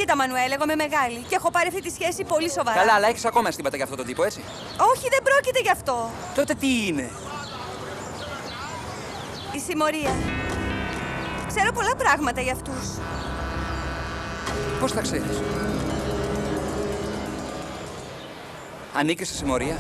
Κοίτα, Μανουέλ, εγώ είμαι μεγάλη και έχω πάρει αυτή τη σχέση πολύ σοβαρά. Καλά, αλλά έχεις ακόμα αισθήματα για αυτόν τον τύπο, έτσι? Όχι, δεν πρόκειται γι' αυτό. Τότε τι είναι? Η συμμορία. Ξέρω πολλά πράγματα για αυτούς. Πώς τα ξέρεις? Ανήκεις στη συμμορία?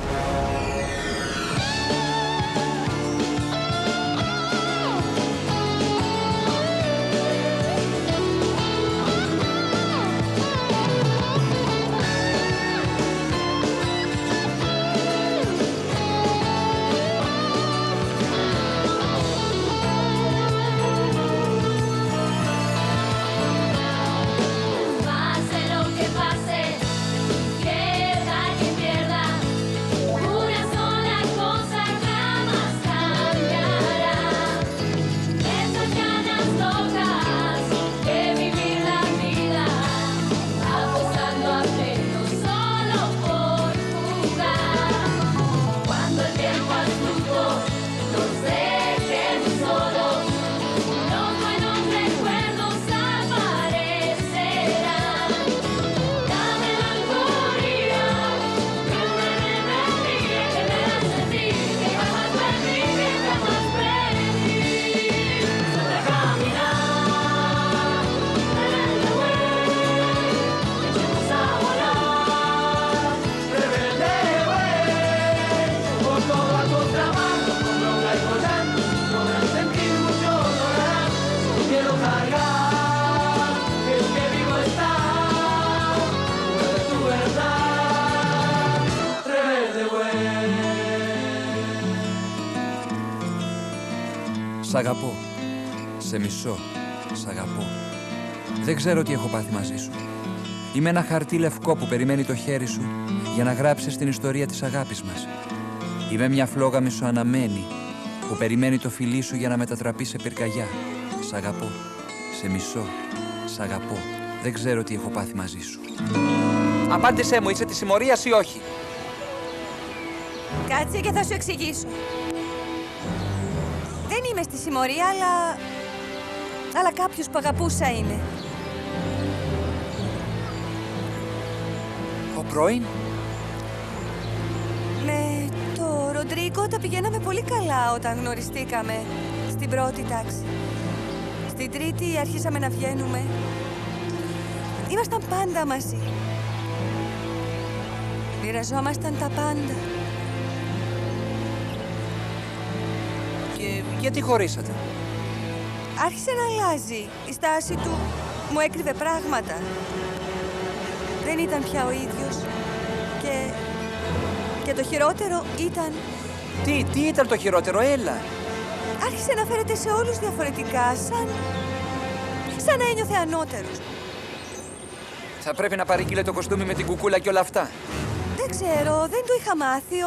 Σ' αγαπώ. Σε μισώ. Σ' αγαπώ. Δεν ξέρω τι έχω πάθει μαζί σου. Είμαι ένα χαρτί λευκό που περιμένει το χέρι σου για να γράψεις την ιστορία της αγάπης μας. Είμαι μια φλόγα μισοαναμένη που περιμένει το φιλί σου για να μετατραπεί σε πυρκαγιά. Σ' αγαπώ. Σε μισώ. Σ' αγαπώ. Δεν ξέρω τι έχω πάθει μαζί σου. Απάντησέ μου, είσαι της συμμορίας ή όχι? Κάτσε και θα σου εξηγήσω. Δεν είμαι στη συμμορία, αλλά κάποιος που αγαπούσα είναι. Ο πρώην? Με το Ροντρίγκο τα πηγαίναμε πολύ καλά όταν γνωριστήκαμε στην πρώτη τάξη. Στην τρίτη αρχίσαμε να βγαίνουμε. Ήμασταν πάντα μαζί. Μοιραζόμασταν τα πάντα. Και γιατί χωρίσατε? Άρχισε να αλλάζει. Η στάση του μου έκρυβε πράγματα. Δεν ήταν πια ο ίδιος. Και το χειρότερο ήταν... Τι ήταν το χειρότερο, έλα. Άρχισε να φέρεται σε όλους διαφορετικά, σαν να ένιωθε ανώτερος. Θα πρέπει να παρήγγειλε το κοστούμι με την κουκούλα και όλα αυτά. Δεν ξέρω, δεν το είχα μάθει,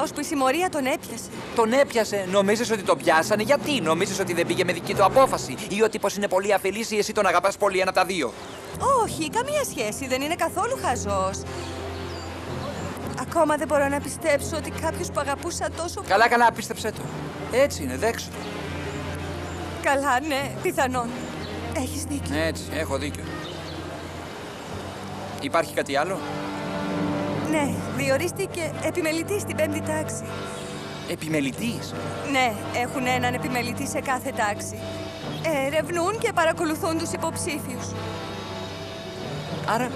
ώσπου η συμμορία τον έπιασε. Τον έπιασε. Νομίζεις ότι τον πιάσανε? Γιατί? Νομίζεις ότι δεν πήγε με δική του απόφαση? Ή ότι πως είναι πολύ αφελής ή εσύ τον αγαπάς πολύ, ένα από τα δύο? Όχι, καμία σχέση. Δεν είναι καθόλου χαζός. Ακόμα δεν μπορώ να πιστέψω ότι κάποιος που αγαπούσα τόσο... Καλά, πίστεψέ το. Έτσι είναι, δέξου το. Καλά, ναι, πιθανόν. Έχεις δίκιο. Έτσι, έχω δίκιο. Υπάρχει κάτι άλλο? Ναι, διορίστηκε επιμελητής στην 5η τάξη. Επιμελητής? Ναι, έχουν έναν επιμελητή σε κάθε τάξη. Ερευνούν και παρακολουθούν τους υποψήφιους. Άρα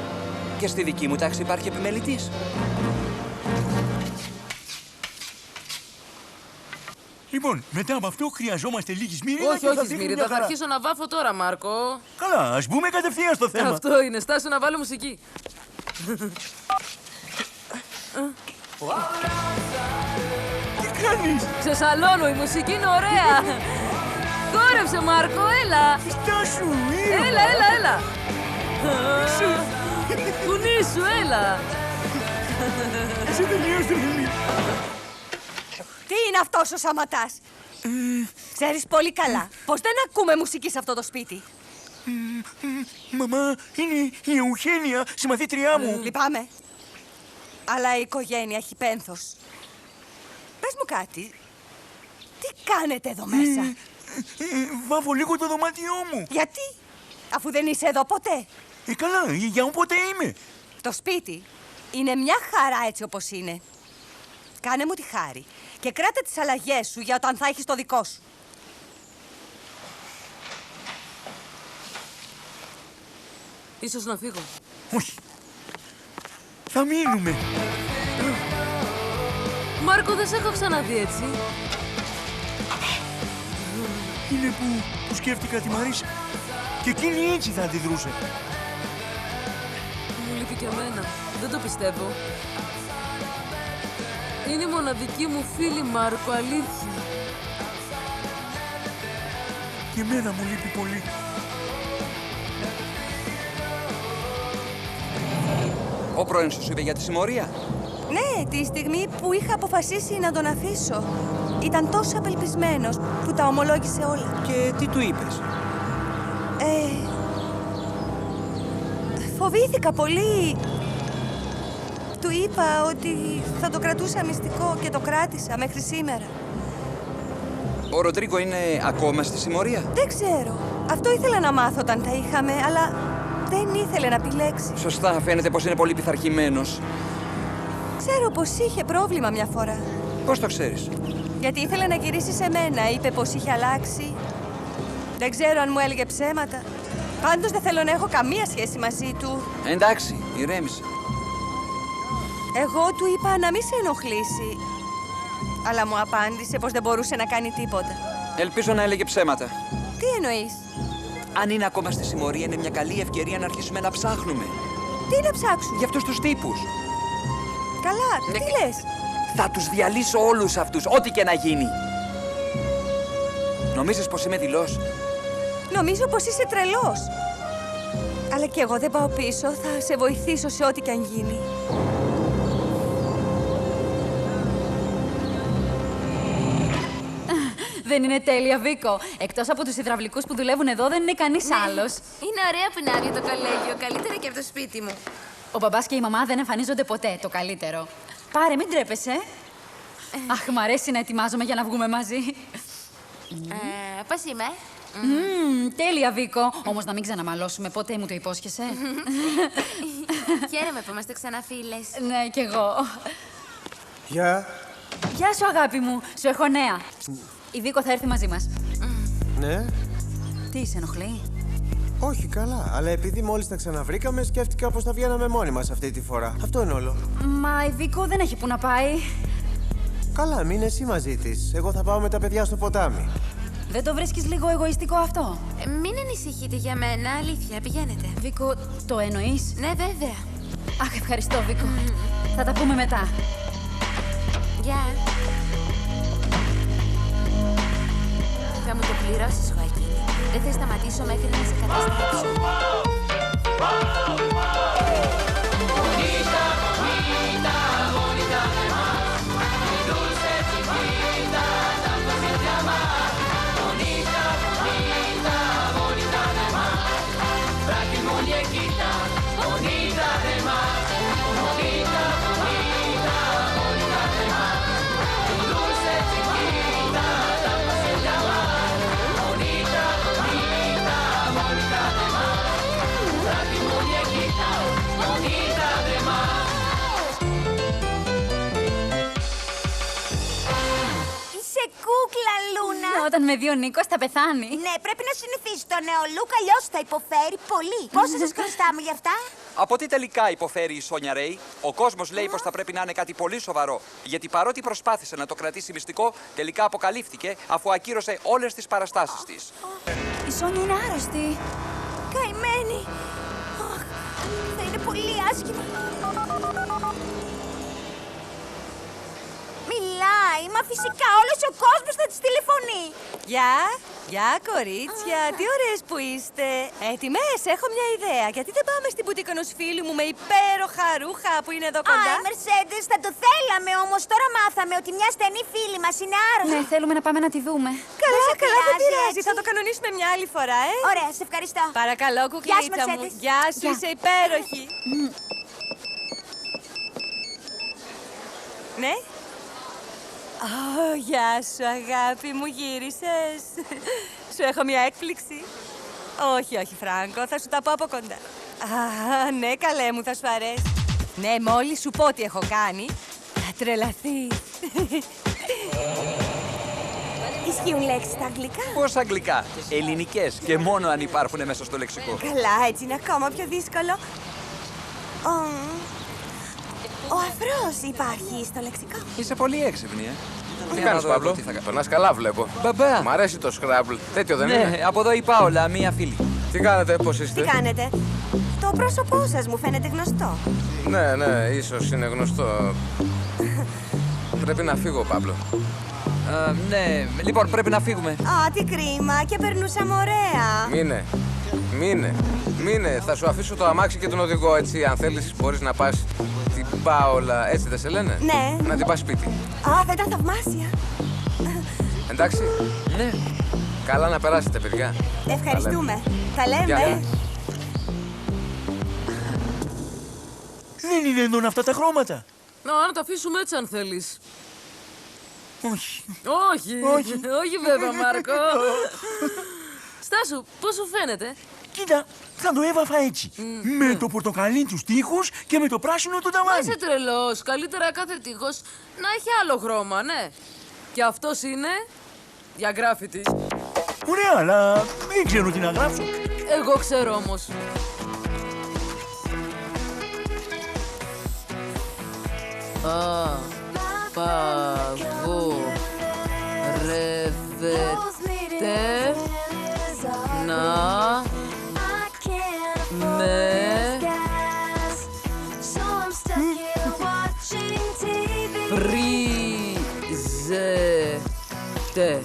και στη δική μου τάξη υπάρχει επιμελητής. Λοιπόν, μετά από αυτό χρειαζόμαστε λίγη σμύρι. Όχι, Σμύριντα, θα αρχίσω να βάφω τώρα, Μάρκο. Καλά, ας μπούμε κατευθείαν στο θέμα. Αυτό είναι, στάσου να βάλω μουσική. Τι κάνεις? Ξεσαλώνω, η μουσική είναι ωραία. Χόρεψε, Μάρκο, έλα. Στάσου, Έλα. Κουνήσου, έλα. Είσαι τελείως τρελή. Τι είναι αυτός ο Σαματάς? Ξέρεις πολύ καλά πως δεν ακούμε μουσική σε αυτό το σπίτι. Μαμά, είναι η Εουχένια, συμμαθήτριά μου. Λυπάμαι. Αλλά η οικογένεια έχει πένθος. Πες μου κάτι. Τι κάνετε εδώ μέσα? Βάφω λίγο το δωμάτιό μου. Γιατί? Αφού δεν είσαι εδώ ποτέ. Καλά, για όποτε είμαι. Το σπίτι είναι μια χαρά έτσι όπως είναι. Κάνε μου τη χάρη και κράτα τις αλλαγές σου για όταν θα έχεις το δικό σου. Ίσως να φύγω. Όχι. Θα μείνουμε. Μάρκο, δεν σε έχω ξαναδεί έτσι. Είναι που σκέφτηκα τη Μαρίσα. Και εκείνη έτσι θα αντιδρούσε. Μου λείπει και εμένα. Δεν το πιστεύω. Είναι η μοναδική μου φίλη, Μάρκο, αλήθεια. Και εμένα μου λείπει πολύ. Ο πρώην σου είπε για τη συμμορία. Ναι, τη στιγμή που είχα αποφασίσει να τον αφήσω. Ήταν τόσο απελπισμένος που τα ομολόγησε όλα. Και τι του είπες? Φοβήθηκα πολύ. Του είπα ότι θα το κρατούσα μυστικό και το κράτησα μέχρι σήμερα. Ο Ροντρίγκο είναι ακόμα στη συμμορία. Δεν ξέρω. Αυτό ήθελα να μάθω όταν τα είχαμε, αλλά δεν ήθελε να επιλέξει. Σωστά, φαίνεται πως είναι πολύ πειθαρχημένος. Ξέρω πως είχε πρόβλημα μια φορά. Πώς το ξέρεις? Γιατί ήθελε να γυρίσει σε μένα. Είπε πως είχε αλλάξει. Δεν ξέρω αν μου έλεγε ψέματα. Πάντως δεν θέλω να έχω καμία σχέση μαζί του. Εντάξει, ηρέμησε. Εγώ του είπα να μην σε ενοχλήσει. Αλλά μου απάντησε πως δεν μπορούσε να κάνει τίποτα. Ελπίζω να έλεγε ψέματα. Τι εννοείς? Αν είναι ακόμα στη συμμορία, είναι μια καλή ευκαιρία να αρχίσουμε να ψάχνουμε. Τι να ψάξουμε? Για αυτούς τους τύπους. Καλά, τι λες? Θα τους διαλύσω όλους αυτούς, ό,τι και να γίνει. Νομίζεις πως είμαι δειλός? Νομίζω πως είσαι τρελός. Αλλά κι εγώ δεν πάω πίσω. Θα σε βοηθήσω σε ό,τι κι αν γίνει. Δεν είναι τέλεια, Βίκο. Εκτός από τους υδραυλικούς που δουλεύουν εδώ, δεν είναι κανείς άλλος. Είναι ωραία που είναι άδειο το κολέγιο. Καλύτερα και από το σπίτι μου. Ο μπαμπάς και η μαμά δεν εμφανίζονται ποτέ, το καλύτερο. Πάρε, μην τρέπεσαι. Αχ, μ' αρέσει να ετοιμάζομαι για να βγούμε μαζί. Πώς είμαι? Τέλεια, Βίκο. Όμως να μην ξαναμαλώσουμε, ποτέ μου το υπόσχεσαι. Χαίρομαι που είμαστε ξανά φίλες. Ναι, κι εγώ. Γεια. Γεια σου, αγάπη μου. Σου έχω νέα. Η Βίκο θα έρθει μαζί μας. Ναι. Τι, σε ενοχλεί? Όχι, καλά. Αλλά επειδή μόλις τα ξαναβρήκαμε, σκέφτηκα πως θα βγαίναμε μόνοι μας αυτή τη φορά. Αυτό είναι όλο. Μα η Βίκο δεν έχει που να πάει. Καλά, μείνε εσύ μαζί της. Εγώ θα πάω με τα παιδιά στο ποτάμι. Δεν το βρίσκεις λίγο εγωιστικό αυτό? Μην ανησυχείτε για μένα, αλήθεια, πηγαίνετε. Βίκο, το εννοείς? Ναι, βέβαια. Αχ, ευχαριστώ, Βίκο. Θα τα πούμε μετά. Γεια. Θα μου το πληρώσεις, Χωακίνη. Δεν θα σταματήσω μέχρι να σε καταστρέψω. Κούκλα, Λούνα! Όταν με δει ο Νίκος θα πεθάνει. Ναι, πρέπει να συνηθίσει το νέο Λουκ, αλλιώς θα υποφέρει πολύ. Πόσα σας χρωστάμε γι' αυτά? Από τι τελικά υποφέρει η Σόνια Ρέι? Ο κόσμος λέει πως θα πρέπει να είναι κάτι πολύ σοβαρό. Γιατί παρότι προσπάθησε να το κρατήσει μυστικό, τελικά αποκαλύφθηκε αφού ακύρωσε όλες τις παραστάσεις της. Η Σόνια είναι άρρωστη. Καημένη! Αχ, θα είναι πολύ άσχημα. Μιλάει, μα φυσικά όλος ο κόσμος θα της τηλεφωνεί. Γεια, κορίτσια. Τι ωραίες που είστε. Έτοιμες, έχω μια ιδέα. Γιατί δεν πάμε στην μπουτίκο ενός φίλου μου με υπέροχα ρούχα που είναι εδώ κοντά? Α, η Mercedes, θα το θέλαμε, όμως τώρα μάθαμε ότι μια στενή φίλη μας είναι άρρωστη. Ναι, θέλουμε να πάμε να τη δούμε. Καλά, σε καλά, δεν πειράζει, πειράζει. έτσι. Θα το κανονίσουμε μια άλλη φορά, Ωραία, σε ευχαριστώ. Παρακαλώ, κουκλίτσα μου. Mercedes. Γεια σου, Γεια. είσαι υπέροχη. Ναι. Γεια σου, αγάπη μου, γύρισες. Σου έχω μια έκπληξη. Όχι, Φράνκο, θα σου τα πω από κοντά. Α, ναι, καλέ μου, θα σου αρέσει. Ναι, μόλις σου πω τι έχω κάνει, θα τρελαθείς. Ισχύουν λέξεις στα αγγλικά. Πώς αγγλικά? Ελληνικές και μόνο αν υπάρχουν μέσα στο λεξικό. Καλά, έτσι είναι ακόμα πιο δύσκολο. Ο αφρός υπάρχει στο λεξικό. Είσαι πολύ έξυπνη, Τι κάνεις, Παύλο? Περνάς καλά, βλέπω. Μπαμπά! Μ' αρέσει το Scrabble. Τέτοιο δεν Ναι, είναι? από εδώ η Πάολα, μία φίλη. Τι κάνετε, πώς είστε? Τι κάνετε? Το πρόσωπό σας μου φαίνεται γνωστό. Ναι, ίσως είναι γνωστό. Πρέπει να φύγω, Παύλο. Ναι, λοιπόν, πρέπει να φύγουμε. Α, τι κρίμα. Και περνούσαμε ωραία. Μείνε. Θα σου αφήσω το αμάξι και τον οδηγό, έτσι. Αν θέλεις, μπορείς να πας την Πάολα. Έτσι δεν σε λένε? Ναι. Να την πας σπίτι. Α, θα ήταν θαυμάσια. Εντάξει. Ναι. Καλά να περάσετε, παιδιά. Ευχαριστούμε. Τα λέμε. Γεια. Δεν είναι εδώ αυτά τα χρώματα. Να τα αφήσουμε έτσι αν θέλεις. Όχι. Όχι βέβαια, Μάρκο. Στάσου, πώς σου φαίνεται? Κοίτα, θα το έβαφα έτσι. Με το πορτοκαλί τους τοίχους και με το πράσινο το ταβάνι. Είσαι τρελός. Καλύτερα κάθε τείχος να έχει άλλο χρώμα, ναι. Και αυτός είναι για γκράφιτι. Ωραία, αλλά δεν ξέρω τι να γράψω. Εγώ ξέρω όμως. Απαγορεύεται να με βρίζετε.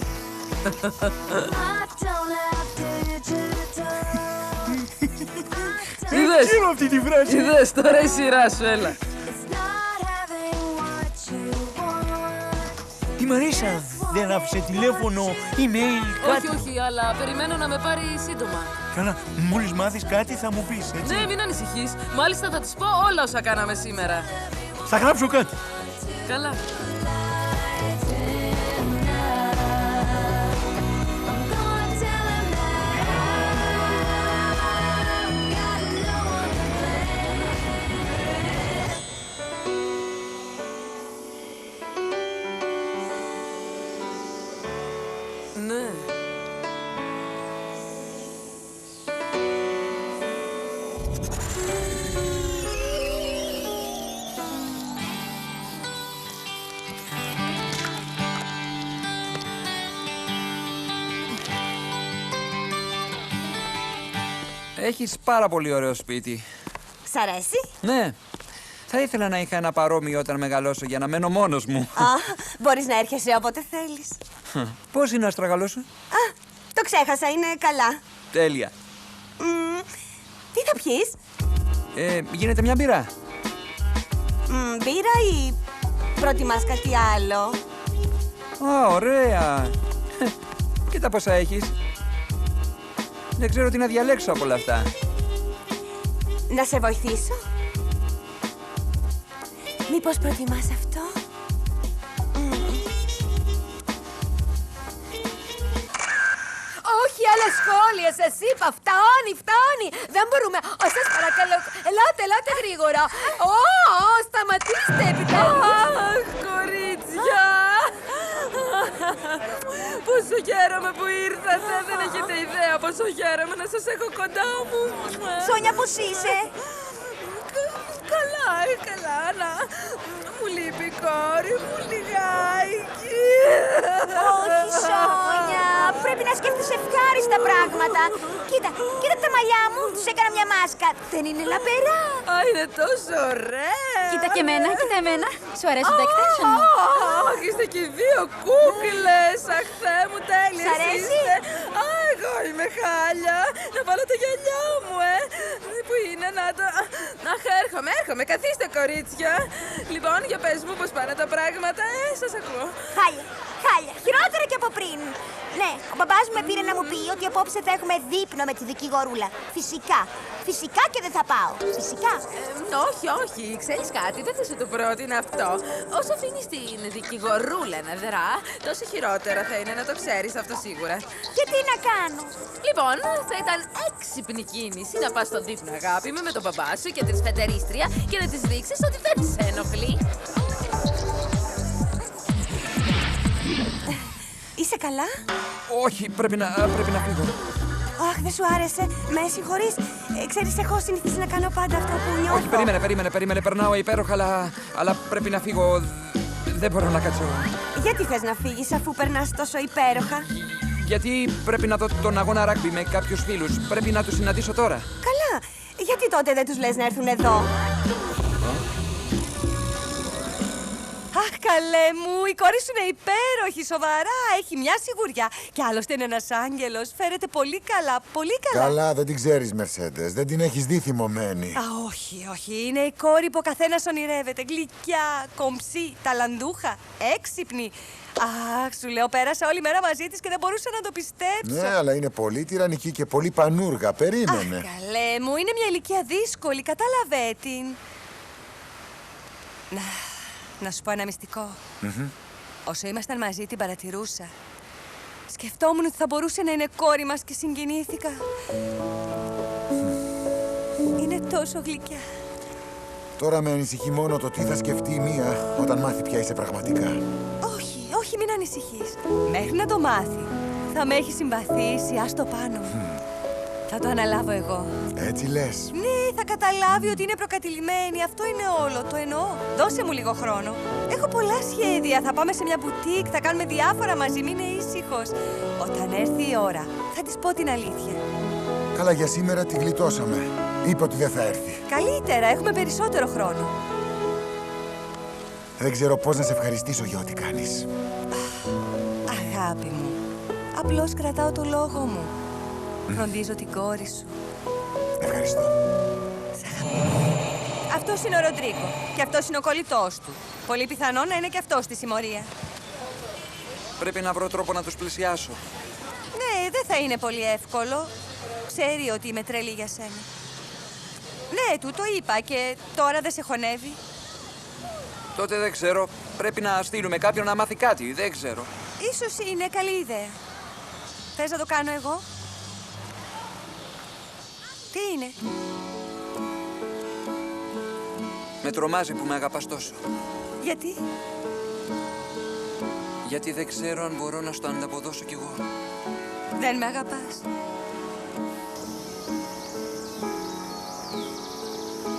Είδες, Ξέρω αυτή τη φράση. είδες, τώρα η σειρά σου, έλα. Η Μαρίσα δεν άφησε τηλέφωνο, email, κάτι. Όχι, αλλά περιμένω να με πάρει σύντομα. Καλά, μόλις μάθεις κάτι θα μου πεις, έτσι. Ναι, μην ανησυχείς. Μάλιστα θα της πω όλα όσα κάναμε σήμερα. Θα γράψω κάτι. Καλά. Ναι. Έχεις πάρα πολύ ωραίο σπίτι. Σ' αρέσει? Ναι. Θα ήθελα να είχα ένα παρόμοιο όταν μεγαλώσω για να μένω μόνος μου. Α, μπορείς να έρχεσαι όποτε θέλεις. Πώς είναι ο αστραγαλός σου? Α, το ξέχασα, είναι καλά. Τέλεια. Τι θα πιείς? Γίνεται μια μπύρα. Μπύρα ή προτιμάς κάτι άλλο? Α, ωραία. Κοίτα πόσα έχεις. Δεν ξέρω τι να διαλέξω από όλα αυτά. Να σε βοηθήσω? Μήπως προτιμάς αυτό? Όχι άλλα σχόλια, σας είπα. Φτάνει. Δεν μπορούμε. Σας παρακαλώ. Ελάτε γρήγορα. Σταματήστε επιτέλους. Αχ, κορίτσια! Πόσο χαίρομαι που ήρθατε. Δεν έχετε ιδέα πόσο χαίρομαι να σας έχω κοντά μου. Σόνια, πώς είσαι? Καλά, να. Μου λείπει η κόρη μου λιγάκι. Όχι, Σόνια. Πρέπει να σκέφτεσαι ευχάριστα πράγματα. Κοίτα τα μαλλιά μου. Τους έκανα μια μάσκα. Δεν είναι λαμπερά? Α, είναι τόσο ωραία. Κοίτα και εμένα, κοίτα εμένα. Σου αρέσουν τα extension μου? Αχ, είστε και οι δύο κούκλες. Αχ, Θεέ μου, τέλειες Σ' αρέσει? είστε. Α, εγώ είμαι χάλια. Να βάλω τα γυαλιά μου, Πού είναι, να το... Αχ, έρχομαι. Καθίστε, κορίτσια. Λοιπόν, για πες μου πώς πάνε τα πράγματα. Σας ακούω. Χάλια. Χειρότερα και από πριν. Ναι, ο μπαμπάς μου με πήρε να μου πει ότι απόψε θα έχουμε δείπνο με τη δικηγορούλα. Φυσικά και δεν θα πάω. Φυσικά. Όχι. Ξέρεις κάτι, δεν θα σου το πρότεινα αυτό. Όσο αφήνεις την δικηγορούλα να δρά, τόσο χειρότερα θα είναι, να το ξέρεις αυτό σίγουρα. Και τι να κάνω? χρόνο. Λοιπόν, θα ήταν έξυπνη κίνηση να πας στον δείπνο, αγάπη μου, με τον μπαμπά σου και την σφετερίστρια και να της δείξεις ότι δεν σε ενοχλεί. Είσαι καλά? Όχι, πρέπει να φύγω. Αχ, δεν σου άρεσε. Με συγχωρείς. Ξέρεις, έχω συνηθίσει να κάνω πάντα αυτό που νιώθω. Όχι, περίμενε. Περνάω υπέροχα, αλλά πρέπει να φύγω. Δεν μπορώ να κάτσω. Γιατί θες να φύγεις αφού περνάς τόσο υπέροχα? Γιατί πρέπει να δω τον αγώνα ράγκμπι με κάποιους φίλους. Πρέπει να τους συναντήσω τώρα. Καλά. Γιατί τότε δεν τους λες να έρθουν εδώ? Αχ, καλέ μου, η κόρη σου είναι υπέροχη, σοβαρά. Έχει μια σιγουριά. Και άλλωστε είναι ένας άγγελος. Φέρεται πολύ καλά, πολύ καλά. Καλά, δεν την ξέρεις, Μερσέντες. Δεν την έχεις δει θυμωμένη. Α, όχι. Είναι η κόρη που ο καθένας ονειρεύεται. Γλυκιά, κομψή, ταλαντούχα, έξυπνη. Αχ, σου λέω, πέρασα όλη μέρα μαζί της και δεν μπορούσα να το πιστέψω. Ναι, αλλά είναι πολύ τυραννική και πολύ πανούργα. Περίμενε. Αχ, καλέ μου, είναι μια ηλικία δύσκολη. Κατάλαβε την. Να σου πω ένα μυστικό. Όσο ήμασταν μαζί την παρατηρούσα. Σκεφτόμουν ότι θα μπορούσε να είναι κόρη μας και συγκινήθηκα. Είναι τόσο γλυκιά. Τώρα με ανησυχεί μόνο το τι θα σκεφτεί η μία όταν μάθει ποια είσαι πραγματικά. Όχι, μην ανησυχείς. Μέχρι να το μάθει. Θα με έχει συμπαθήσει, άστο πάνω. Θα το αναλάβω εγώ. Έτσι λες. Ναι, θα καταλάβει ότι είναι προκατηλημένη. Αυτό είναι όλο. Το εννοώ. Δώσε μου λίγο χρόνο. Έχω πολλά σχέδια. Θα πάμε σε μια μπουτίκ, θα κάνουμε διάφορα μαζί. Μην είναι ήσυχος. Όταν έρθει η ώρα, θα της πω την αλήθεια. Καλά, για σήμερα τη γλιτώσαμε. Είπε ότι δεν θα έρθει. Καλύτερα, έχουμε περισσότερο χρόνο. Δεν ξέρω πώς να σε ευχαριστήσω για ό,τι κάνεις. Αγάπη μου, απλώς κρατάω το λόγο μου. Φροντίζω την κόρη σου. Ευχαριστώ. Αυτός είναι ο Ροντρίκο και αυτός είναι ο κολλητός του. Πολύ πιθανό να είναι και αυτός στη συμμορία. Πρέπει να βρω τρόπο να τους πλησιάσω. Ναι, δεν θα είναι πολύ εύκολο. Ξέρει ότι είμαι τρελή για σένα. Ναι, του το είπα και τώρα δεν σε χωνεύει. Τότε δεν ξέρω. Πρέπει να στείλουμε κάποιον να μάθει κάτι. Δεν ξέρω. Ίσως είναι καλή ιδέα. Θες να το κάνω εγώ? Τι είναι? Με τρομάζει που με αγαπάς τόσο. Γιατί? Γιατί δεν ξέρω αν μπορώ να στο ανταποδώσω κι εγώ. Δεν με αγαπάς?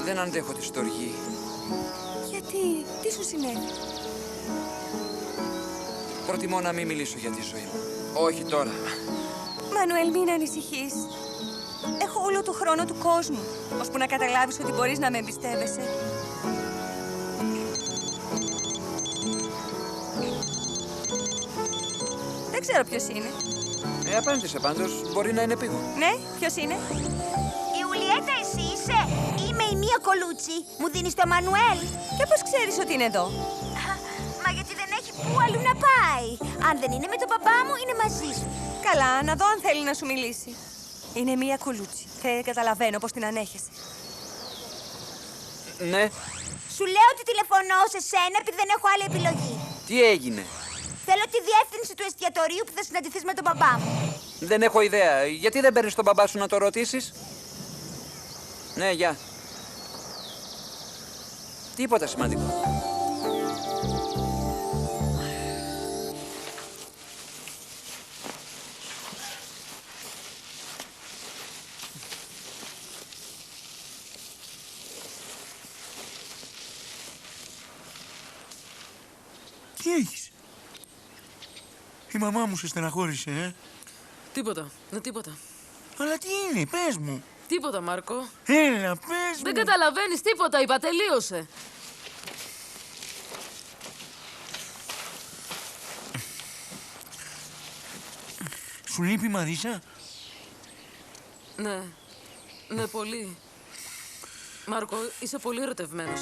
Δεν αντέχω τη στοργή. Γιατί? Τι σου συνέβη? Προτιμώ να μην μιλήσω για τη ζωή μου. Όχι τώρα. Μανουέλ, μην ανησυχείς. Έχω όλο το χρόνο του κόσμου, ώσπου να καταλάβεις ότι μπορείς να με εμπιστεύεσαι. Δεν ξέρω ποιος είναι. Απάντησε πάντως. Μπορεί να είναι επίγον. Ναι, ποιος είναι? Ιουλιέτα, εσύ είσαι? Είμαι η Μία Κολούτσι. Μου δίνεις το Μανουέλ? Και πώς ξέρεις ότι είναι εδώ? Μα γιατί δεν έχει πού αλλού να πάει. Αν δεν είναι με τον μπαμπά μου, είναι μαζί σου. Καλά, να δω αν θέλει να σου μιλήσει. Είναι Μία Κολούτσι. Δεν καταλαβαίνω πώς την ανέχεσαι. Ναι. Σου λέω ότι τηλεφωνώ σε σένα επειδή δεν έχω άλλη επιλογή. Τι έγινε? Θέλω τη διεύθυνση του εστιατορίου που θα συναντηθείς με τον μπαμπά μου. Δεν έχω ιδέα. Γιατί δεν παίρνεις τον μπαμπά σου να το ρωτήσεις? Ναι, γεια. Τίποτα σημαντικό. Τι έχεις? Η μαμά μου σε στεναχώρησε, Τίποτα. Τίποτα. Αλλά τι είναι, πες μου. Τίποτα, Μάρκο. Έλα, πες μου. Δεν καταλαβαίνεις τίποτα, είπα, τελείωσε. Σου λείπει η Μαρίσα? Ναι. Ναι, πολύ. Μάρκο, είσαι πολύ ερωτευμένος,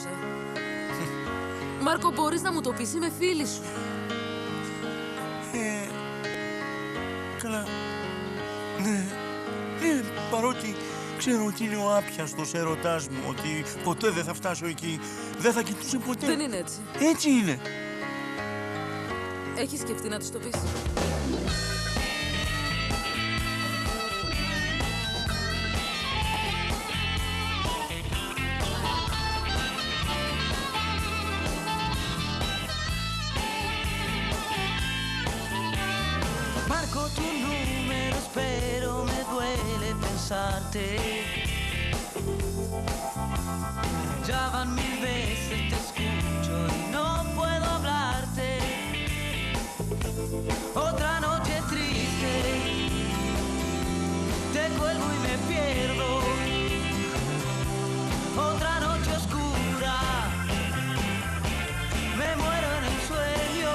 Μάρκο, μπορείς να μου το πεις, είμαι φίλη σου. Καλά. Ναι, παρότι ξέρω ότι είναι ο άπιαστος έρωτάς μου, ότι ποτέ δεν θα φτάσω εκεί, δεν θα κοιτούσε ποτέ. Δεν είναι έτσι. Έτσι είναι. Έχεις σκεφτεί να της το πεις? tu número, pero me duele pensarte. Ya van 1000 veces te escucho y no puedo hablarte. Otra noche triste, te cuelgo y me pierdo. Otra noche oscura, me muero en el sueño.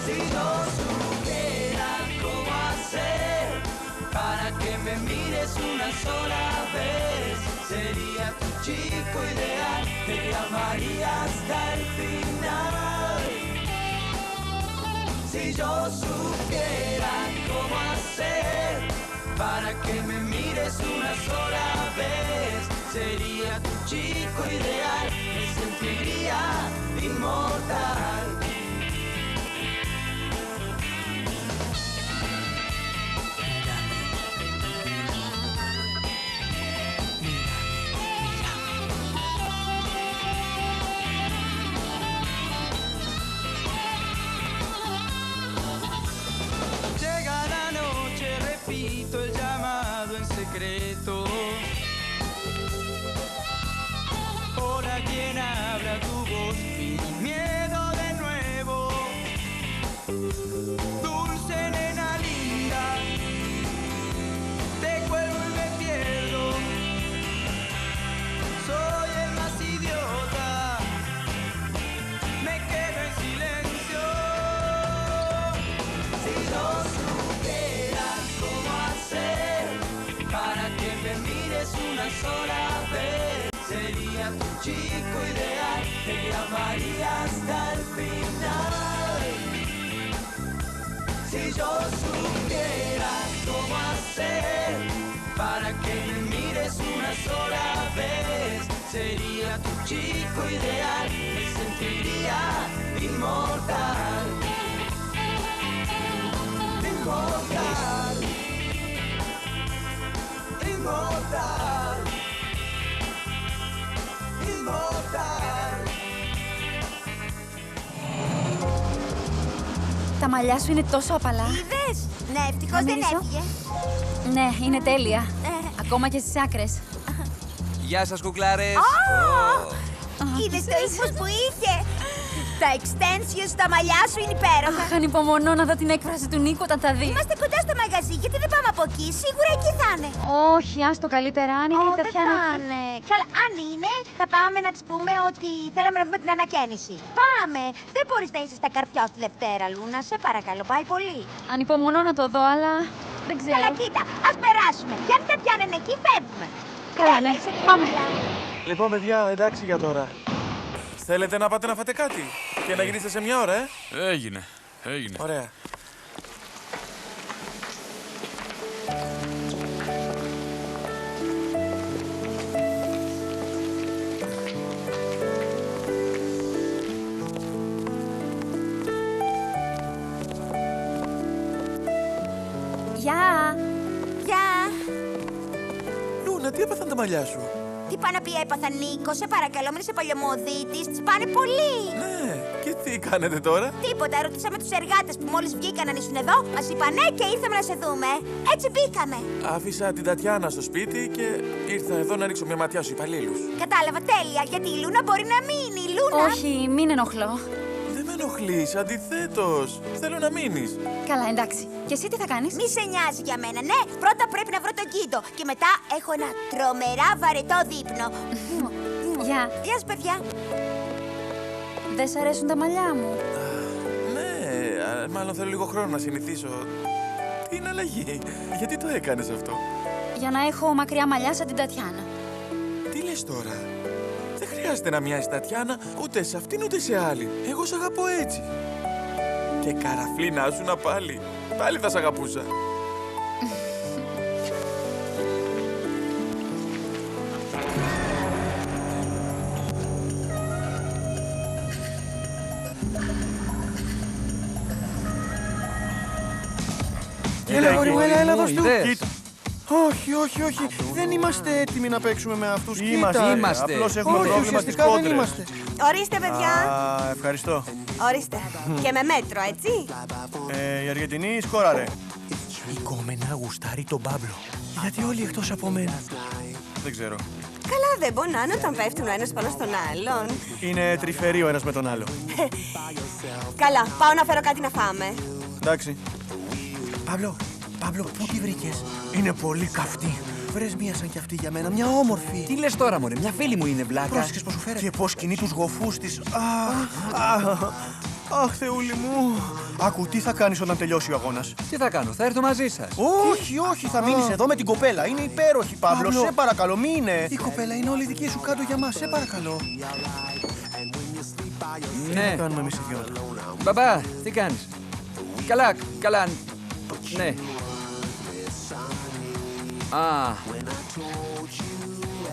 Si yo supiera cómo hacer para que me mires una sola vez, sería tu chico ideal, te amaría hasta el final. Si yo supiera cómo hacer para que me mires una sola vez, sería tu chico ideal, me sentiría inmortal. El llamado en secreto. Hola, ¿quién habla? Tu voz y miedo de nuevo. Dulce nena linda, te cuelgo y me pierdo. Soy el más idiota, me quedo en silencio. Si no supiera cómo hacer para que me mires una sola vez, sería tu chico ideal, te amaría hasta el final. Si yo supiera cómo hacer para que me mires una sola vez, sería tu chico ideal, me sentiría inmortal. Inmortal. Inmortal. Inmortal. Τα μαλλιά σου είναι τόσο απαλά. Είδες? Ναι, ευτυχώς δεν έφυγε. Ναι, είναι τέλεια. Ακόμα και στις άκρες. Γεια σας, κουκλάρες. Είδες το ύφος που είχε? Τα extensions στα μαλλιά σου είναι υπέροχα. Αχ, ανυπομονώ να δω την έκφραση του Νίκου όταν τα δει. Είμαστε κοντά στο μαγαζί, γιατί δεν πάμε από εκεί? Σίγουρα εκεί θα είναι. Όχι, άστο καλύτερα. Αν είναι η Τατιάνα. Δεν θα είναι. Καλά, αν είναι, θα πάμε να της πούμε ότι θέλαμε να δούμε την ανακαίνιση. Πάμε! Δεν μπορείς να είσαι στα καρφιά στη Δευτέρα, Λούνα. Σε παρακαλώ, πάει πολύ. Ανυπομονώ να το δω, αλλά δεν ξέρω. Καλά, κοίτα, ας περάσουμε. Και αν η Τατιάνα είναι εκεί, φεύγουμε. Καλά, ναι. Πάμε. Λοιπόν, παιδιά, εντάξει για τώρα. Θέλετε να πάτε να φάτε κάτι και να γυρίσετε σε μια ώρα, Έγινε. Ωραία. Γεια! Γεια! Λούνα, τι έπαθαν τα μαλλιά σου? Τι πάνε να πει έπαθα, Νίκο, σε παρακαλώ, μην είσαι παλιωμοδίτης, τις πάνε πολύ. Ναι, και τι κάνετε τώρα? Τίποτα, ρωτήσαμε τους εργάτες που μόλις βγήκαν αν ήσουν εδώ, μας είπαν ναι και ήρθαμε να σε δούμε. Έτσι μπήκαμε. Άφησα την Τατιάνα στο σπίτι και ήρθα εδώ να ρίξω μια ματιά στους υπαλλήλους. Κατάλαβα, τέλεια, γιατί η Λούνα μπορεί να μείνει, η Λούνα. Όχι, μην ενοχλώ. Δεν με ενοχλείς, αντιθέτως. Θέλω να μείνεις. Καλά, εντάξει. Και εσύ τι θα κάνεις? Μη σε νοιάζει για μένα, ναι. Πρώτα πρέπει να βρω τον Κίντο και μετά έχω ένα τρομερά βαρετό δείπνο. Γεια. Γεια σου, παιδιά. Δεν σ' αρέσουν τα μαλλιά μου? Ναι, μάλλον θέλω λίγο χρόνο να συνηθίσω. Τι είναι αλλαγή, γιατί το έκανες αυτό? Για να έχω μακριά μαλλιά σαν την Τατιάνα. Τι λες τώρα? Δεν χρειάζεται να μοιάζει Τατιάνα ούτε σε αυτήν ούτε σε άλλη. Εγώ σ' αγαπώ έτσι. Και καραφλή να σου να πάλι. Πάλι θα σ' αγαπούσα. Έλα, γόρι μου, έλα, δώσ' του. Όχι, όχι, όχι. Δεν είμαστε έτοιμοι να παίξουμε με αυτούς. Είμαστε. Είμαστε. Απλώς έχουμε Όχι, πρόβλημα στις ουσιαστικά δεν κόντρες. είμαστε. Ορίστε, παιδιά. Ευχαριστώ. Ορίστε. Και με μέτρο, έτσι. Η Αργεντινή σκόραρε. Η κόμενα γουστάρει τον Παύλο. Γιατί όλοι εκτός από μένα. Δεν ξέρω. Καλά, δεν μπορεί να είναι όταν πέφτουν ο ένας πάνω στον άλλον. Είναι τρυφεροί ο ένας με τον άλλο. Καλά, πάω να φέρω κάτι να φάμε. Εντάξει. Παύλο, πού τη βρήκες? Είναι πολύ καυτή. Βρες μία σαν κι αυτή για μένα, μια όμορφη. Τι λες τώρα, μωρέ, μια φίλη μου είναι, βλάκα. Πρόσεχες πως σου φέρε. Και πως κινεί τους γοφούς της. Αχ, Θεούλη μου. Άκου, τι θα κάνεις όταν τελειώσει ο αγώνας? Τι θα κάνω, θα έρθω μαζί σας. Όχι, θα μείνεις εδώ με την κοπέλα. Είναι υπέροχη, Παύλο. Σε παρακαλώ, μείνε. Η κοπέλα είναι όλη δική σου κάτω για μας, σε παρακαλώ. Ναι. Τι κάνουμε εμείς οι δυο? Μπαμπά, τι κάνεις? Καλά, ναι.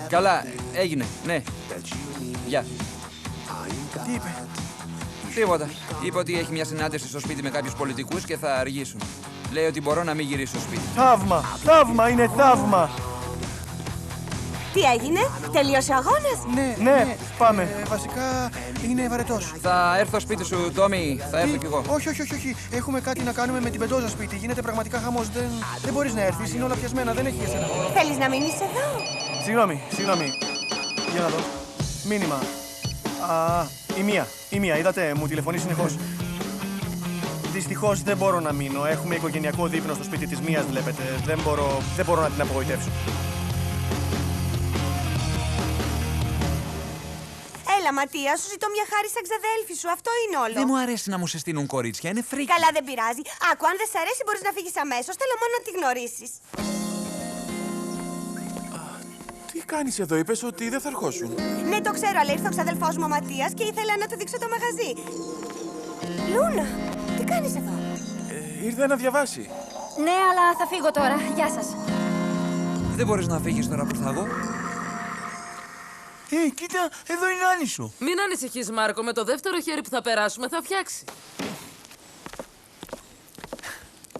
Καλά, έγινε, ναι. Γεια. Τι είπε? Τίποτα. Είπε ότι έχει μια συνάντηση στο σπίτι με κάποιους πολιτικούς και θα αργήσουν. Λέει ότι μπορώ να μην γυρίσω στο σπίτι. Θαύμα, είναι θαύμα. Τι έγινε, τελείωσε ο αγώνας? Ναι, πάμε. Βασικά είναι βαρετός. Θα έρθω σπίτι σου, Τόμι, θα έρθω κι εγώ. Όχι. Έχουμε κάτι να κάνουμε με την Πεντόζα σπίτι. Γίνεται πραγματικά χαμός. Δεν μπορείς να έρθεις, είναι όλα πιασμένα, δεν έχει εσένα. Θέλεις να μείνεις εδώ? Συγγνώμη. Για να δω. Μήνυμα. Η μία, είδατε, μου τηλεφωνεί συνεχώς. Δυστυχώς δεν μπορώ να μείνω. Έχουμε οικογενειακό δείπνο στο σπίτι της Μίας, βλέπετε. Δεν μπορώ να την απογοητεύσω. Έλα, Ματία, σου ζητώ μια χάρη σαν ξαδέλφη σου. Αυτό είναι όλο. Δεν μου αρέσει να μου σε στείλουν κορίτσια, είναι φρίκι. Καλά, δεν πειράζει. Άκου, αν δεν σ' αρέσει, μπορείς να φύγεις αμέσως. Θέλω μόνο να τη γνωρίσεις. Τι κάνεις εδώ, είπες ότι δεν θα ερχόσουν. Ναι, το ξέρω, αλλά ήρθε ο ξαδελφός μου ο Ματίας και ήθελα να του δείξω το μαγαζί. Λούνα, τι κάνεις εδώ? Ήρθε να διαβάσει. Ναι, αλλά θα φύγω τώρα. Γεια σας. Δεν μπορείς να φύγεις τώρα που ήρθα εγώ? Κοίτα, εδώ είναι άνισο. Μην ανησυχείς, Μάρκο. Με το δεύτερο χέρι που θα περάσουμε θα φτιάξει.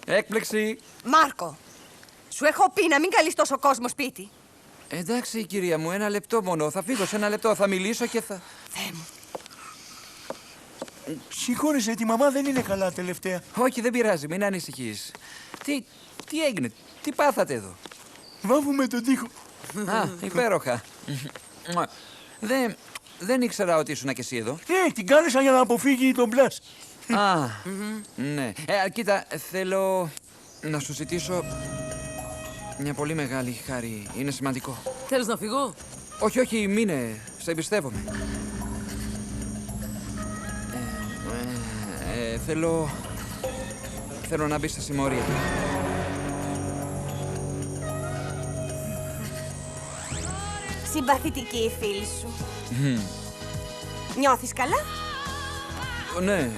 Έκπληξη. Μάρκο, σου έχω πει να μην καλείς τόσο κόσμο σπίτι. Εντάξει, κυρία μου, ένα λεπτό μόνο. Θα φύγω σε ένα λεπτό, θα μιλήσω και θα... Θεέ μου. Συγχώρεσαι, τη μαμά δεν είναι καλά τελευταία. Όχι, δεν πειράζει, μην ανησυχείς. Τι έγινε, τι πάθατε εδώ? Βάβουμε τον τοίχο. Υπέροχα. Δεν ήξερα ότι ήσουν και εσύ εδώ. Την κάλεσα για να αποφύγει τον Μπλας. Ναι. Κοίτα, θέλω να σου ζητήσω μια πολύ μεγάλη χάρη. Είναι σημαντικό. Θέλεις να φύγω? Όχι, μείνε. Σε εμπιστεύομαι. Θέλω να μπεις στη συμμορία. Συμπαθητική η φίλη σου. Νιώθεις καλά? Ναι.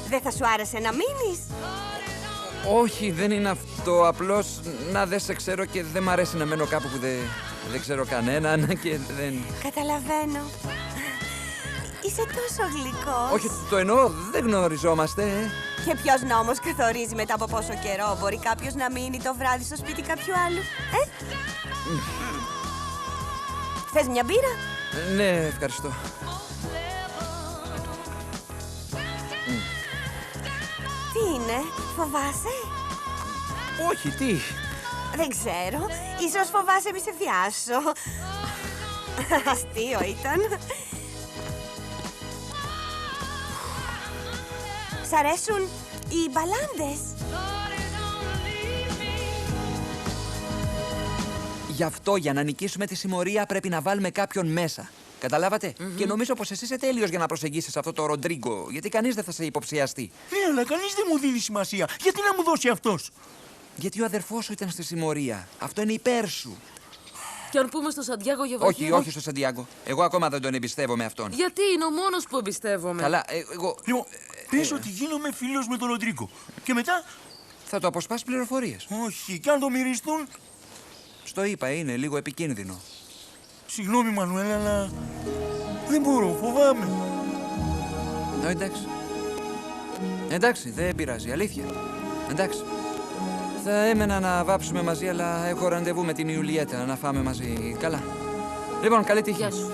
Δεν θα σου άρεσε να μείνεις? Όχι, δεν είναι αυτό. Απλώς να δεν σε ξέρω και δεν μ' αρέσει να μένω κάπου που δεν ξέρω κανέναν και δεν... Καταλαβαίνω. Είσαι τόσο γλυκός. Όχι, το εννοώ, δεν γνωριζόμαστε. Και ποιος νόμος καθορίζει μετά από πόσο καιρό μπορεί κάποιος να μείνει το βράδυ στο σπίτι κάποιου άλλου, Θες μια μπύρα? Ναι, ευχαριστώ. Τι είναι, φοβάσαι? Όχι, τι? Δεν ξέρω, ίσως φοβάσαι μη σε βιάσω. Αστείο ήταν. Σ' αρέσουν οι μπαλάντες? Γι' αυτό, για να νικήσουμε τη συμμορία, πρέπει να βάλουμε κάποιον μέσα. Καταλάβατε? Και νομίζω πως εσύ είσαι τέλειος για να προσεγγίσεις αυτό το Ροντρίγκο, γιατί κανείς δεν θα σε υποψιαστεί. Ναι, αλλά κανείς δεν μου δίνει σημασία. Γιατί να μου δώσει αυτός? Γιατί ο αδερφός σου ήταν στη συμμορία. Αυτό είναι υπέρ σου. Και αν πούμε στο Σαντιάγο για βοήθεια? Όχι στο Σαντιάγκο. Εγώ ακόμα δεν τον εμπιστεύομαι αυτόν. Γιατί είναι ο μόνος που εμπιστεύομαι. Καλά, εγώ... Λοιπόν, πες ότι γίνομαι φίλος με τον Ροντρίγκο. Και μετά... Θα το αποσπάς πληροφορίες. Όχι, κι αν το μυριστούν... Στο είπα, είναι λίγο επικίνδυνο. Συγγνώμη, Μανουέλα, αλλά... δεν μπορώ, φοβάμαι. Εντάξει, δεν πειράζει, αλήθεια. Εντάξει. Θα έμενα να βάψουμε μαζί, αλλά έχω ραντεβού με την Ιουλιέτα να φάμε μαζί. Καλά. Λοιπόν, καλή τύχη. Γεια σου.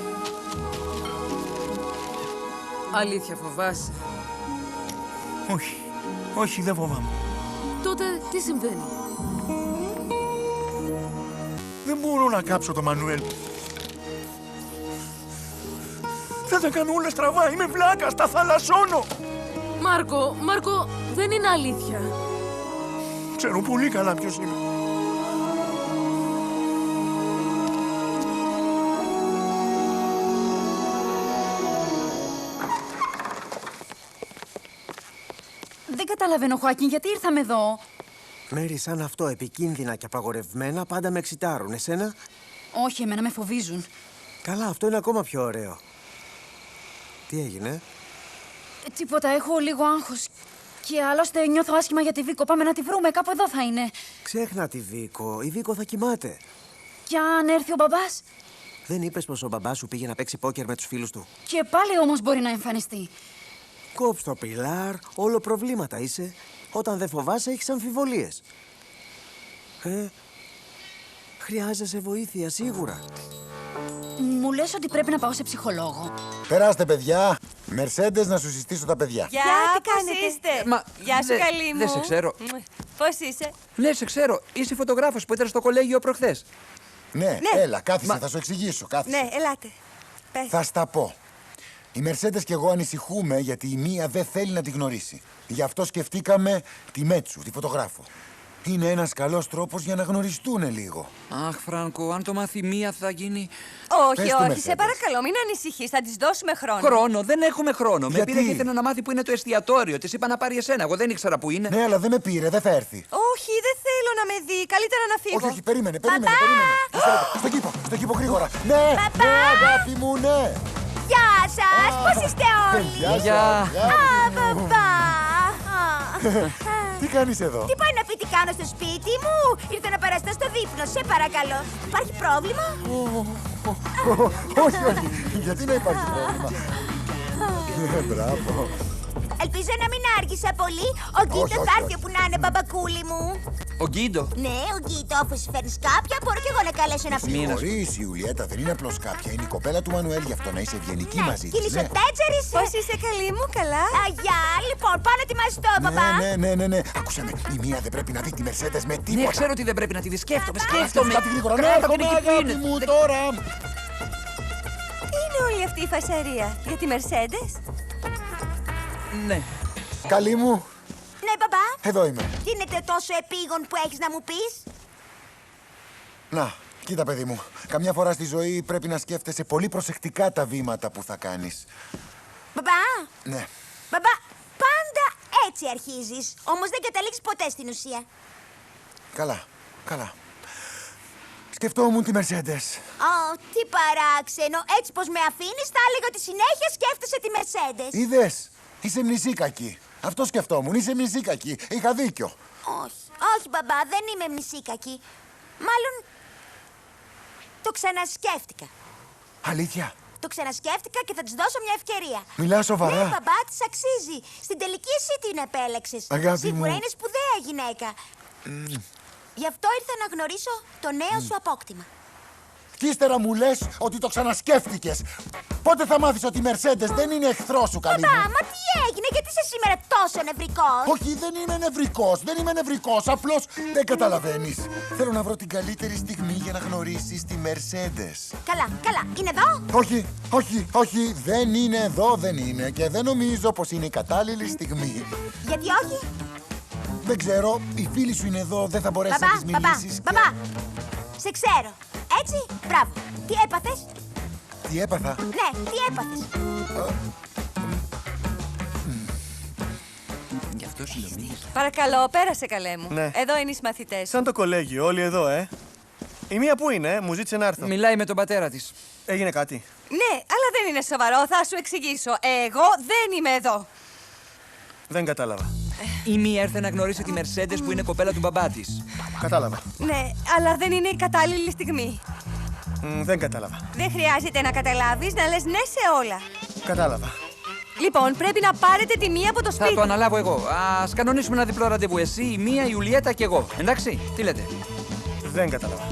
Αλήθεια φοβάσαι? Όχι, όχι, δεν φοβάμαι. Τότε τι συμβαίνει? Δεν μπορώ να κάψω το Μανουέλ. Θα τα κάνω όλα στραβά, είμαι βλάκας, τα θαλασσώνω. Μάρκο, δεν είναι αλήθεια. Ξέρω πολύ καλά ποιος είμαι. Δεν καταλαβαίνω, Χωάκιν, γιατί ήρθαμε εδώ. Μέρη, σαν αυτό, επικίνδυνα και απαγορευμένα, πάντα με εξητάρουν. Εσένα? Όχι, εμένα με φοβίζουν. Καλά, αυτό είναι ακόμα πιο ωραίο. Τι έγινε? Τίποτα, έχω λίγο άγχος. Και άλλωστε νιώθω άσχημα για τη Βίκο. Πάμε να τη βρούμε, κάπου εδώ θα είναι. Ξέχνα τη Βίκο, η Βίκο θα κοιμάται. Και αν έρθει ο μπαμπάς? Δεν είπες πως ο μπαμπάς σου πήγε να παίξει πόκερ με τους φίλους του? Και πάλι όμως μπορεί να εμφανιστεί. Κόψ' το, Πιλάρ, όλο προβλήματα είσαι. Όταν δεν φοβάσαι έχεις αμφιβολίες. Χρειάζεσαι βοήθεια, σίγουρα. Μου λες ότι πρέπει να πάω σε ψυχολόγο. Περάστε, παιδιά. Μερσέντες, να σου συστήσω τα παιδιά. Γεια, πώς είστε? Γεια σου, καλή μου. Δεν σε ξέρω. Πώς είσαι? Ναι, σε ξέρω. Είσαι η φωτογράφος που ήταν στο κολέγιο προχθές. Ναι, έλα, κάθισε, θα σου εξηγήσω. Κάθισε. Ναι, ελάτε. Πες. Θα στα πω. Οι Μερσέντες και εγώ ανησυχούμε γιατί η μία δεν θέλει να τη γνωρίσει. Γι' αυτό σκεφτήκαμε τη Μέτσου, τη φωτογράφο. Είναι ένας καλός τρόπος για να γνωριστούν λίγο. Αχ, Φράνκο, αν το μάθει μία θα γίνει. Όχι, όχι, σε παρακαλώ, μην ανησυχείς, θα της δώσουμε χρόνο. Χρόνο, δεν έχουμε χρόνο. Γιατί? Με πήρε και ήθελε να μάθει που είναι το εστιατόριο. Της είπα να πάρει εσένα. Εγώ δεν ήξερα που είναι. Ναι, αλλά δεν με πήρε, δεν θα έρθει. Όχι, δεν θέλω να με δει. Καλύτερα να φύγω. Όχι, όχι, περίμενε. Στον κήπο, γρήγορα. Ναι, ναι, αγάπη μου, ναι. Γεια σας, πώς είστε όλοι? Γεια. Μπαμπά. Τι κάνεις εδώ? Τι πάει να πει τι κάνω στο σπίτι μου? Ήρθα να παραστώ στο δείπνο, σε παρακαλώ. Υπάρχει πρόβλημα? Όχι, όχι. Γιατί να υπάρχει πρόβλημα? Μπράβο. Ελπίζω να μην άργησα πολύ. Ο Γκίντο θα έρθει όπου να είναι, μπαμπακούλη μου. Ο Γκίντο. Ναι, ο Γκίντο, αφού εσύ φέρνεις κάποια, μπορώ κι εγώ να καλέσω ένα φίλο. Χωρίς, η Ιουλιέτα δεν είναι απλώς κάποια. Είναι η κοπέλα του Μανουέλ, γι' αυτό να είσαι ευγενική μαζί της. Κίνησε τέτζερης. Πώς είσαι, καλή μου, καλά? Αγιά, λοιπόν, πάω να ετοιμαστώ, παπά. Ναι. Άκουσε με. Η μία δεν πρέπει να δει τη Μερσέντες με τίποτα. Ναι, ξέρω ότι δεν πρέπει να τη δει. Σκέφτομαι. Κάτι γρήγορα. Ναι, έρχομαι, αγάπη μου, τώρα. Τι είναι όλη αυτή η φασαρία? Για τη Μερσέντες? Ναι. Καλή μου. Ναι, μπαμπά. Εδώ είμαι. Τι είναι τόσο επίγον που έχεις να μου πεις? Να, κοίτα παιδί μου. Καμιά φορά στη ζωή πρέπει να σκέφτεσαι πολύ προσεκτικά τα βήματα που θα κάνεις. Μπαμπά. Ναι. Μπαμπά, πάντα έτσι αρχίζεις. Όμως δεν καταλήξεις ποτέ στην ουσία. Καλά. Σκεφτόμουν τη Μερσέντες. Τι παράξενο. Έτσι πως με αφήνεις, θα έλεγα ότι συνέχεια σκέφτεσαι τη Μερσέντες. Είδες, είσαι μνησίκακη. Αυτό σκεφτόμουν, είσαι μνησίκακη. Είχα δίκιο. Όχι, μπαμπά, δεν είμαι μνησίκακη. Μάλλον το ξανασκέφτηκα. Αλήθεια? Το ξανασκέφτηκα και θα της δώσω μια ευκαιρία. Μιλάς σοβαρά? Ναι, μπαμπά, της αξίζει. Στην τελική εσύ την επέλεξες. Αγάπη Σίγουρα μου. είναι σπουδαία γυναίκα. Γι' αυτό ήρθα να γνωρίσω το νέο σου απόκτημα. Και ύστερα μου λες ότι το ξανασκέφτηκες. Πότε θα μάθεις ότι η Μερσέντες δεν είναι εχθρός σου, καλή μου? Μπαμπά, μα τι έγινε, γιατί είσαι σήμερα τόσο νευρικός? Όχι, δεν είμαι νευρικός, απλώς δεν καταλαβαίνεις. Θέλω να βρω την καλύτερη στιγμή για να γνωρίσεις τη Μερσέντες. Καλά, είναι εδώ? Όχι, δεν είναι εδώ, δεν είναι. Και δεν νομίζω πως είναι η κατάλληλη στιγμή. Γιατί όχι? Δεν ξέρω, οι φίλοι σου είναι εδώ, δεν θα μπορέσεις να τις μιλήσεις. Μπαμπά, σε ξέρω. Έτσι, μπράβο. Τι έπαθες? Τι έπαθα? Ναι, τι έπαθες? Γι' αυτό συντομίζεις. Παρακαλώ, πέρασε, καλέ μου. Ναι. Εδώ είναι οι μαθητές. Σαν το κολέγιο, όλοι εδώ, Η μία που είναι, μου ζήτησε να έρθω. Μιλάει με τον πατέρα της. Έγινε κάτι? Ναι, αλλά δεν είναι σοβαρό, θα σου εξηγήσω. Εγώ δεν είμαι εδώ. Δεν κατάλαβα. Η μία έρθε να γνωρίσει τη Μερσέντες που είναι κοπέλα του μπαμπά της. Κατάλαβα. Ναι, αλλά δεν είναι η κατάλληλη στιγμή. Δεν κατάλαβα. Δεν χρειάζεται να καταλάβεις, να λες ναι σε όλα. Κατάλαβα. Λοιπόν, πρέπει να πάρετε τη μία από το σπίτι. Θα το αναλάβω εγώ. Ας κανονίσουμε ένα διπλό ραντεβού. Εσύ, η μία, η Ιουλιέτα και εγώ. Εντάξει, τι λέτε? Δεν κατάλαβα.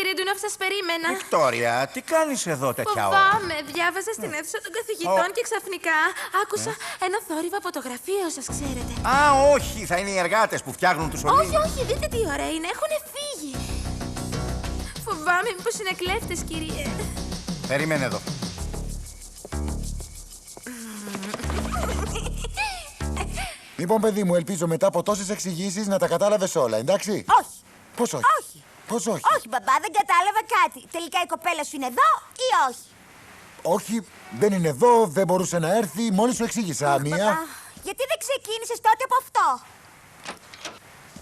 κύριε Ντούνοφ, σας περίμενα. Βικτόρια, τι κάνεις εδώ τέτοια ώρα? Φοβάμαι. Διάβαζα στην αίθουσα των καθηγητών και ξαφνικά άκουσα ένα θόρυβο από το γραφείο σας, ξέρετε. Α, όχι, θα είναι οι εργάτες που φτιάχνουν τους Όχι, ολίγους. όχι, δείτε τι ωραία είναι. Έχουνε φύγει. Φοβάμαι μήπως είναι κλέφτες, κύριε. Περίμενε εδώ. Λοιπόν, παιδί μου, ελπίζω μετά από τόσες εξηγήσεις να τα κατάλαβες όλα, εντάξει? Όχι. Πώς όχι? Όχι. Πώς όχι? Όχι, μπαμπά, δεν κατάλαβα κάτι. Τελικά η κοπέλα σου είναι εδώ ή όχι? Όχι, δεν είναι εδώ, δεν μπορούσε να έρθει, μόλις σου εξήγησα μία. Μπαμπά, γιατί δεν ξεκίνησες τότε από αυτό?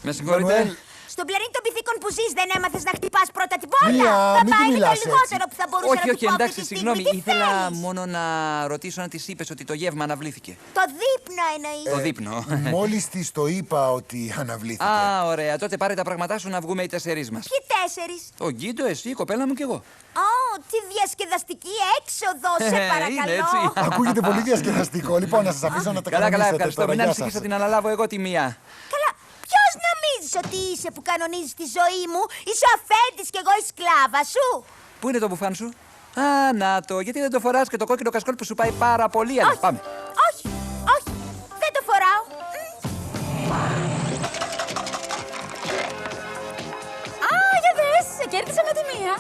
Με συγχωρείτε. Μανουέλ, Στον πλανήτη των πυθίκων που ζεις δεν έμαθες να χτυπάς πρώτα την πόρτα? Μία, μην Μπαμπά, του είναι μιλάς το λιγότερο έτσι. που θα μπορούσα Όχι, να όχι, του πω αυτή εντάξει, τη στιγμή. συγγνώμη. Τι Ήθελα θέλεις? μόνο να ρωτήσω αν της είπες ότι το γεύμα αναβλήθηκε. Το δείπνο εννοείς. Το δείπνο. μόλις της το είπα ότι αναβλήθηκε. Α, ωραία. Τότε πάρε τα πράγματά σου να βγούμε οι 4 μας. Ποιοι 4? Ο Γκίντο, εσύ, η κοπέλα μου κι εγώ. Ω, τι διασκεδαστική έξοδο, σε Είναι παρακαλώ. έτσι. Ακούγεται πολύ διασκεδαστικό. Λοιπόν, να σας αφήσω να τα Καλά, καλά, κανονίσετε ευχαριστώ. τώρα. Μην Γεια ανησυχείς, σας. θα την αναλάβω εγώ τη μία. Καλά, ποιος νομίζεις ότι είσαι που κανονίζεις τη ζωή μου? Είσαι ο αφέντης κι εγώ η σκλάβα σου. Πού είναι το μπουφάν σου? Α, να το. Γιατί δεν το φοράς και το κόκκινο κασκόλ που σου πάει πάρα πολύ. Άντε, πάμε. Όχι, όχι, δεν το φοράω. Α, για δες, σε κέρδισα με τη μία.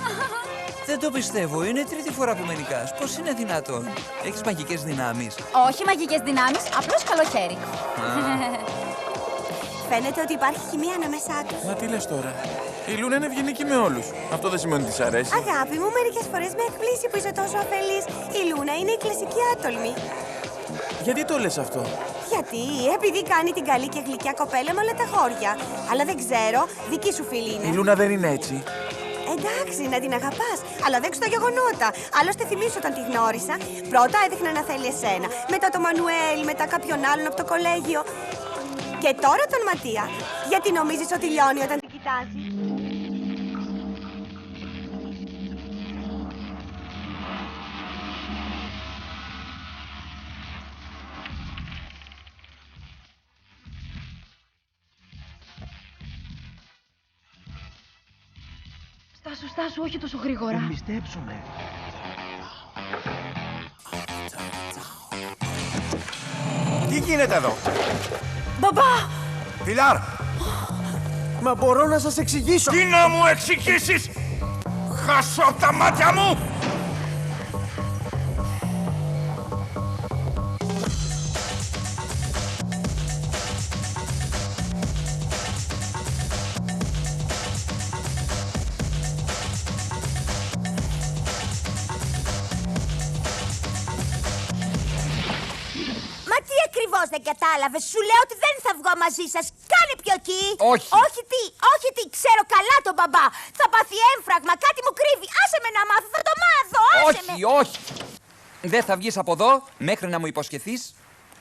Δεν το πιστεύω. Είναι τρίτη φορά που με νικάς. Πώς είναι δυνατόν? Έχεις μαγικές δυνάμεις. Όχι μαγικές δυνάμεις, απλώς καλό χέρι. Φαίνεται ότι υπάρχει χημεία ανάμεσά τους. Μα τι λες τώρα? Η Λούνα είναι ευγενική με όλους. Αυτό δεν σημαίνει ότι της αρέσει. Αγάπη μου, μερικές φορές με εκπλήσει που είσαι τόσο αφελής. Η Λούνα είναι η κλασική άτολμη. Γιατί το λες αυτό? Γιατί, επειδή κάνει την καλή και γλυκιά κοπέλα με όλα τα χώρια. Αλλά δεν ξέρω, δική σου φίλη Η είναι. Λούνα δεν είναι έτσι. Εντάξει, να την αγαπάς, αλλά δέξου τα γεγονότα. Άλλωστε, θυμίσου όταν τη γνώρισα. Πρώτα έδειχνε να θέλει εσένα. Μετά τον Μανουέλ, μετά κάποιον άλλον από το κολέγιο. Και τώρα τον Ματία. Γιατί νομίζεις ότι λιώνει όταν την κοιτάζει? Στάσου, όχι τόσο γρήγορα. Πιστέψουμε. Τι γίνεται εδώ? Μπαμπά! Πιλάρ! Μα μπορώ να σας εξηγήσω. Τι να μου εξηγήσεις? Χάσω από τα μάτια μου! Μα τι ακριβώς δεν κατάλαβες? Σου λέω ότι δεν θα βγω μαζί σας. Κάνε πιο εκεί. Όχι. Όχι τι, ξέρω καλά τον μπαμπά. Θα πάθει έμφραγμα, κάτι μου κρύβει. Άσε με να μάθω, θα το μάθω. Άσε με. Όχι, όχι. Δεν θα βγεις από εδώ μέχρι να μου υποσχεθείς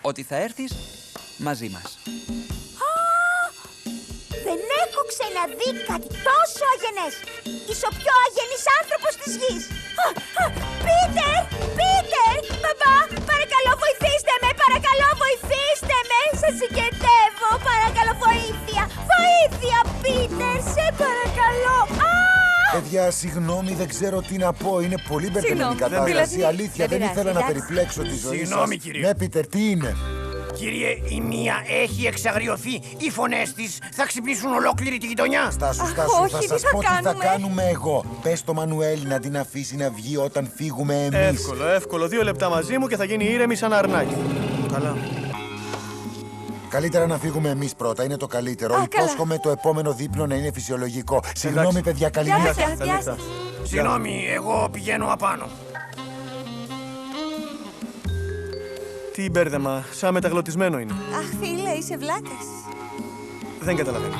ότι θα έρθεις μαζί μας. Δεν έχω ξαναδεί κάτι τόσο αγενές. Είσαι ο πιο αγενής άνθρωπος της γης. Πίτερ! Μπαμπά, παρακαλώ βοηθήστε με, βοηθήστε με. Σας συγκεντεύω, παρακαλώ, βοήθεια. Πίτερ, σε παρακαλώ. Παιδιά, συγγνώμη, δεν ξέρω τι να πω. Είναι πολύ μπερδεμένη η κατάσταση. Αλήθεια, δεν ήθελα να περιπλέξω τη ζωή σας. Συγγνώμη, κύριε. Ναι, Πίτερ, τι είναι? Κύριε, η μία έχει εξαγριωθεί. Οι φωνές της θα ξυπνήσουν ολόκληρη τη γειτονιά. Στάσου, όχι, θα τι σας θα πω τι θα κάνουμε? κάνουμε εγώ. Πες στο Μανουέλ να την αφήσει να βγει όταν φύγουμε εμείς. Εύκολο. 2 λεπτά μαζί μου και θα γίνει ήρεμη σαν αρνάκι. Καλά. Καλύτερα να φύγουμε εμείς πρώτα, είναι το καλύτερο. καλά. Υπόσχομαι το επόμενο δείπνο να είναι φυσιολογικό. Συγγνώμη, παιδιά, καλή Γεια νύχτα. σας, γεια σας. Συγγνώμη, εγώ πηγαίνω απάνω. Τι μπέρδεμα, σαν μεταγλωτισμένο είναι. Αχ, φίλε, είσαι βλάκας. Δεν καταλαβαίνω.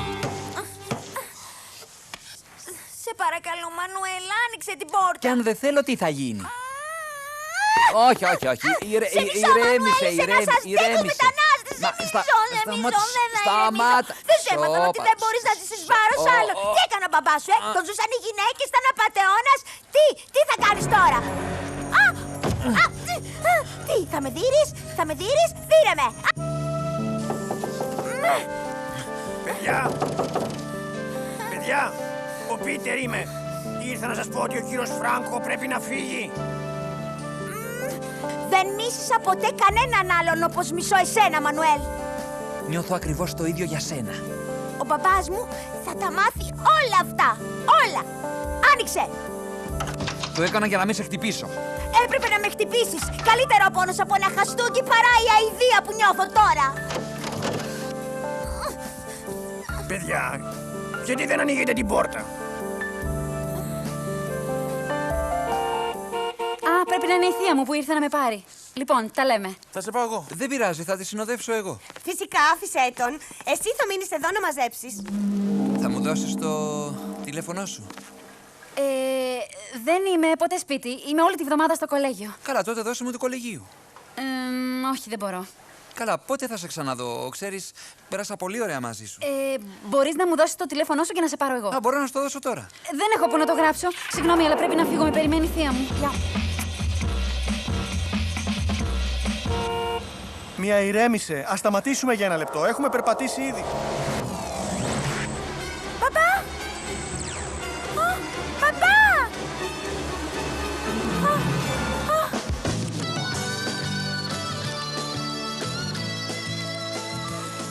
Σε παρακαλώ, Μανουέλ, άνοιξε την πόρτα. Και αν δεν θέλω, τι θα γίνει? Όχι. Ηρέμησε, Ηρέμησε. μετανάστες, δεν Σταμάτα. Δεν σε έμαθαν ότι δεν μπορείς να ζήσεις βάρος άλλο. Τι έκανε ο μπαμπάς σου, τον ζούσαν οι γυναίκες, ήταν απατεώνας. Τι θα κάνεις τώρα? Τι, θα με δείρεις, δείρε με. Παιδιά, ο Πίτερ είμαι. Ήρθα να σας πω ότι ο κύριος Φράνκο πρέπει να φύγει. Δεν μίσησα ποτέ κανέναν άλλον όπως μισώ εσένα, Μανουέλ. Νιώθω ακριβώς το ίδιο για σένα. Ο μπαμπάς μου θα τα μάθει όλα αυτά. Όλα. Άνοιξε. Το έκανα για να μην σε χτυπήσω. Έπρεπε να με χτυπήσεις. Καλύτερο πόνος από ένα χαστούκι παρά η αηδία που νιώθω τώρα. Παιδιά, γιατί δεν ανοίγετε την πόρτα? Α, πρέπει να είναι η θεία μου που ήρθε να με πάρει. Λοιπόν, τα λέμε. Θα σε πάω εγώ. Δεν πειράζει, θα τη συνοδεύσω εγώ. Φυσικά, άφησέ τον. Εσύ θα μείνεις εδώ να μαζέψεις. Θα μου δώσεις το τηλέφωνό σου? Δεν είμαι ποτέ σπίτι. Είμαι όλη τη βδομάδα στο κολέγιο. Καλά, τότε δώσε μου το κολεγίου. Όχι, δεν μπορώ. Καλά, πότε θα σε ξαναδώ? Ξέρεις, πέρασα πολύ ωραία μαζί σου. Μπορείς να μου δώσεις το τηλέφωνό σου και να σε πάρω εγώ. Α, μπορώ να σου το δώσω τώρα. Δεν έχω που να το γράψω. Συγγνώμη, αλλά πρέπει να φύγω. Με περιμένει η θεία μου. Γεια. Μία ηρέμησε. Ας σταματήσουμε για ένα λεπτό. Έχουμε περπατήσει ήδη. Παπά! Παπά!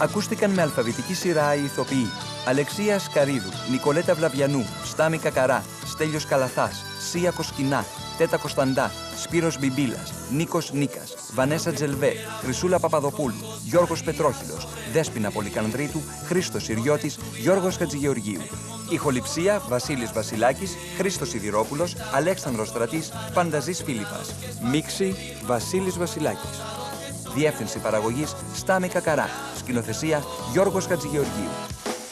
Ακούστηκαν με αλφαβητική σειρά οι ηθοποιοί Αλεξία Σκαρίδου, Νικολέτα Βλαβιανού, Στάμι Κακαρά, Στέλιος Καλαθάς, Σία Κοσκινά, Τέτα Κωνσταντά, Σπύρος Μπιμπίλας, Νίκος Νίκας, Βανέσα Τζελβέ, Χρυσούλα Παπαδοπούλου, Γιώργος Πετρόχυλος, Δέσποινα Πολυκανδρίτου, Χρήστος Ιριώτης, Γιώργος Χατζηγεωργίου. Ηχοληψία Βασίλης Βασιλάκης, Χρήστος Σιδηρόπουλος, Αλέξανδρος Στρατής, Φανταζής Φίλιππας. Μίξη Βασίλης Βασιλάκης. Διεύθυνση παραγωγής Στάμι Κακαρά. Σκηνοθεσία Γιώργος Χατζηγεωργίου.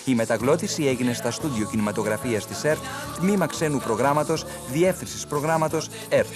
Η μεταγλώτηση έγινε στα στούντιο κινηματογραφίας της ΕΡΤ, τμήμα ξένου προγράμματος, διεύθυνσης προγράμματος ΕΡΤ.